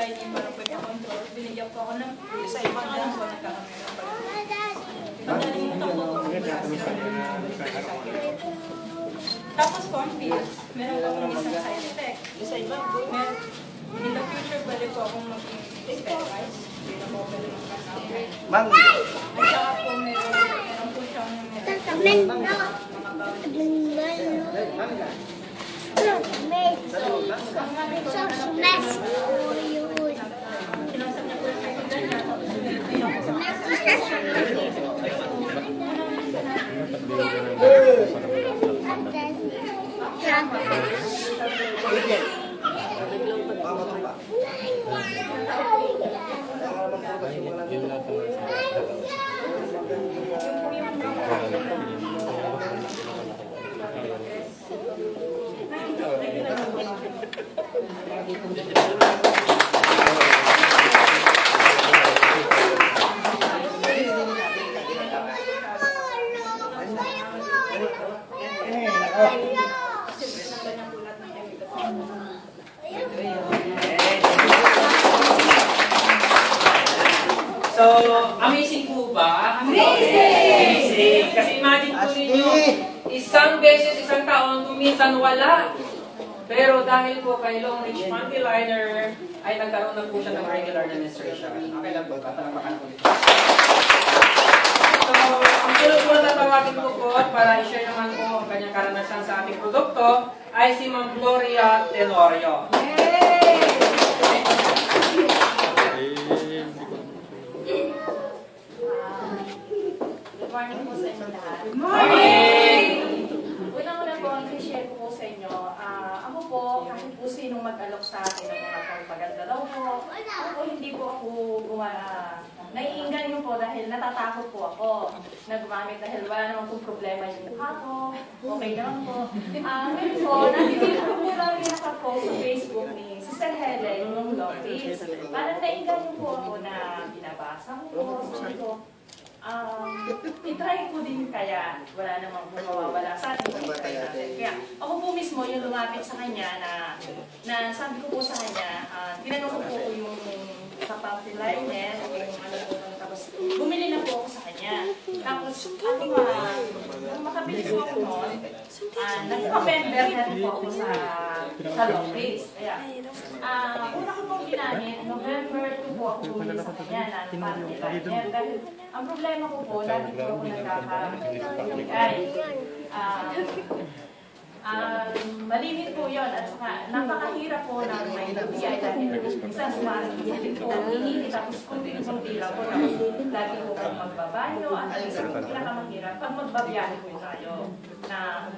hindi pa rin pwede control. Binigyan po ako ng sa ibang lang po nagkakamera pa rin. Pagdalimutan po po tapos form pills, meron po akong isang side effect. In the future, pwede po akong mag-steroids. Hindi na po pwede mag-cancer. Mang! At saka po meron po siyang kinasap niya po yung kaibigan niya. So, amazing po ba? Amazing! Kasi imagine po ninyo, isang beses, isang taon, kung minsan wala. Pero dahil po kay Long Ridge Monteliner, ay nagkaroon na po siya ng regular na menstruation. Okay lang po, tatalapakan ulit. So, ang sunod po na tatawagin ko po para i-share naman po ang kanyang karanasan sa ating produkto ay si Ma'am Gloria Tenorio. Good morning po sa inyo lahat. Good morning! Unang-una po, ang share ko po sa inyo, ako po, kahit po sinong mag-alok sa akin ng mga pagpaganda daw po, ako po hindi po ako naiinggan nyo po dahil natatakot po ako na gumamit dahil wala naman pong problema yung mukha ko, okay naman po. Ngayon po, nakikita ko po lang yung nakapost sa Facebook ni Sister Helen, yung long list. Parang nainggan nyo po ako na binabasa ko po, sabi ko, itry ko din kaya wala namang mawawala sa atin. Kaya ako po mismo yung lumapit sa kanya na sabi ko po sa kanya, tinanong ko po yung sa Pampiliner, yung ano po, tapos bumili na po ako sa kanya. Tapos nung makabili po ako noon, nagpa-member na po ako sa long list. Kaya, una ko pong ginamit, November 2 po ako bumili sa kanya na Pampiliner. Dahil ang problema ko po, lagi po ako nagkakaligay. Malimit po yun at saka napakahirap po na may UTI dahil isang sumarang po iinit tapos kunti-kunti lang po tapos lagi po kang magbabanyo at isang pinakamahirap pag magbabiyahe po tayo na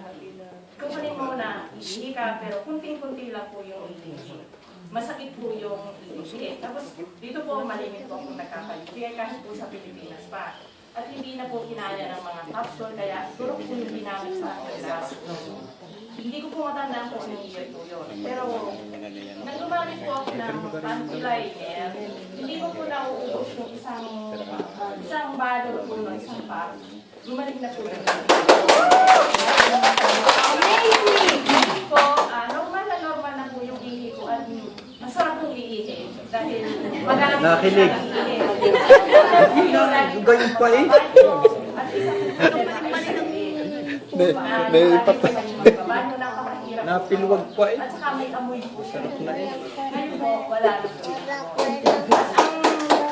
kukunin mo na iihi ka pero kunting-kunti lang po yung iihi. Masakit po yung iihi. Tapos dito po malimit po akong nagkakaligay kahit po sa Pilipinas pa. At hindi na po kinaya ng mga capsule kaya siguro po yung ginamit sa akin last. Hindi ko po matandaan kung anong year po yun. Pero, nang gumamit po ako ng Pampiliner, hindi ko po nauubos yung isang balot po ng isang pack. Gumaling na po yun. Amazing! Po, normal na po yung ihi ko at masarap pong iihi. Dahil magalang Nakilig. Ganyan pa eh. At isang Napilwag pa eh. at saka may amoy po siya. Ngayon po, wala na po. Ang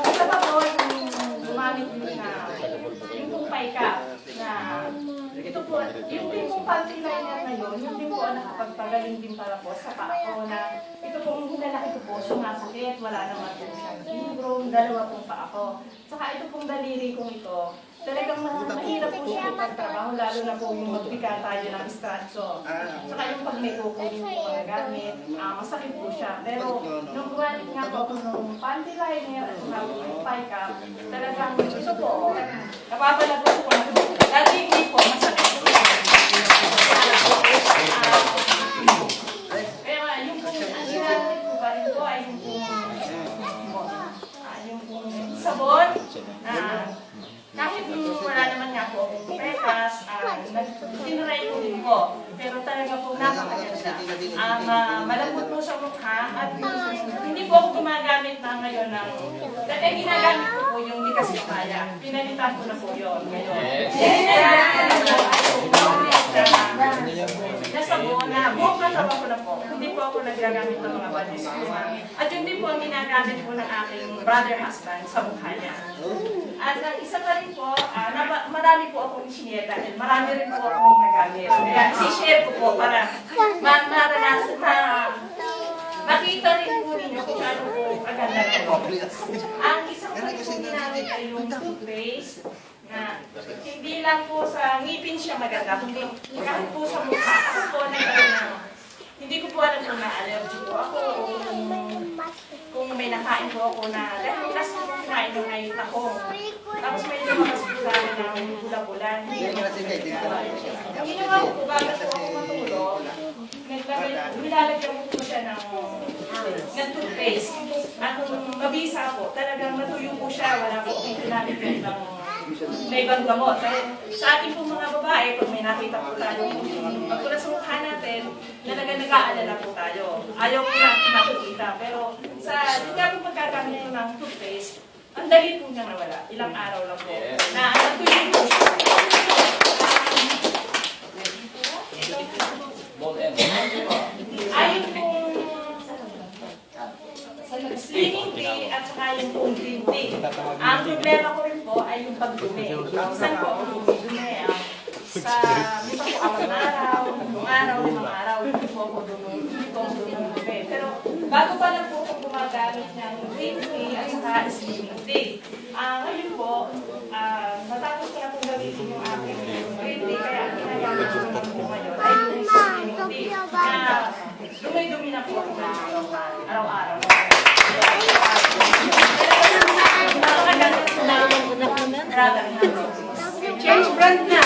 isa pa po, yung gumamit din na yung pong paika na ito po, yung din pong Pampiliner na yun, yung din po ang nakapagpagaling din para po sa paa na ito pong hinalaki ko po, sumasakit, wala naman po siyang syndrome, dalawa pong paa ko. Saka ito pong daliri kong ito, talagang mahirap po siya pagtrabaho, lalo na po yung magbika tayo ng stratso. Saka yung pag may kukunin po mga gamit, masakit po siya. Pero nung gumamit nga po nung Pampiliner at saka yung paika, talagang ito po, napapalago po na dati hindi po, masakit po siya. Kaya yung pong, ang ginamit po ba rin po ay yung pong sabon, kahit wala naman nga po akong pekas, tinry ko din po. Pero talaga po napakaganda. Malambot po sa mukha at hindi po ako gumagamit na ngayon ng... Dati ginagamit ko po yung likas na kaya. Pinalitan ko na po yun ngayon. Nasa buo na, buong katawan ko na po. Hindi po ako nagagamit ng mga body screw. At yun din po ang ginagamit po ng aking brother husband sa mukha niya. At ang isa pa rin po, marami po akong sinare dahil marami rin po akong nagamit. Kaya si-share ko po para maranasan na makita rin po ninyo kung ano po kaganda ko. Ang isang po rin po ginamit ay yung toothpaste na hindi lang po sa ngipin siya maganda, kundi kahit po sa mukha. Ako po hindi ko po alam kung na-allergy po ako o kung may nakain po ako na dahil last po kinain yung ay takong. Tapos may lumakas po sa akin ng bula-bulan. Ang ginawa ko po, bago po ako matulog, nilalagyan ko po siya ng toothpaste. At kung mabisa ako, talagang matuyo po siya, wala po akong ginamit ng may ibang gamot. Sa ating pong mga babae, pag may nakita po tayo, pagkulat sa mukha natin, talagang nag-aalala po tayo. Ayaw po natin makikita. Pero sa hindi po pagkagamit ng toothpaste, ang dali po niya nawala. Ilang araw lang po. Na natuloy po siya. Ayun po, slimming tea at saka yung pong green tea. Ang problema ko rin po ay yung pagdumi. Saan po ako dumidumi? Sa minsan po 4 araw, 5 araw, 5 araw, hindi po ako dumidumi. Pero bago pa lang po ako gumagamit ng green tea at saka slimming tea. Ngayon po, natapos ko na pong gamitin yung aking green tea, kaya ang ginagamit ko naman po ngayon ay yung slimming tea na dumi-dumi na po ako araw-araw. Change brand na.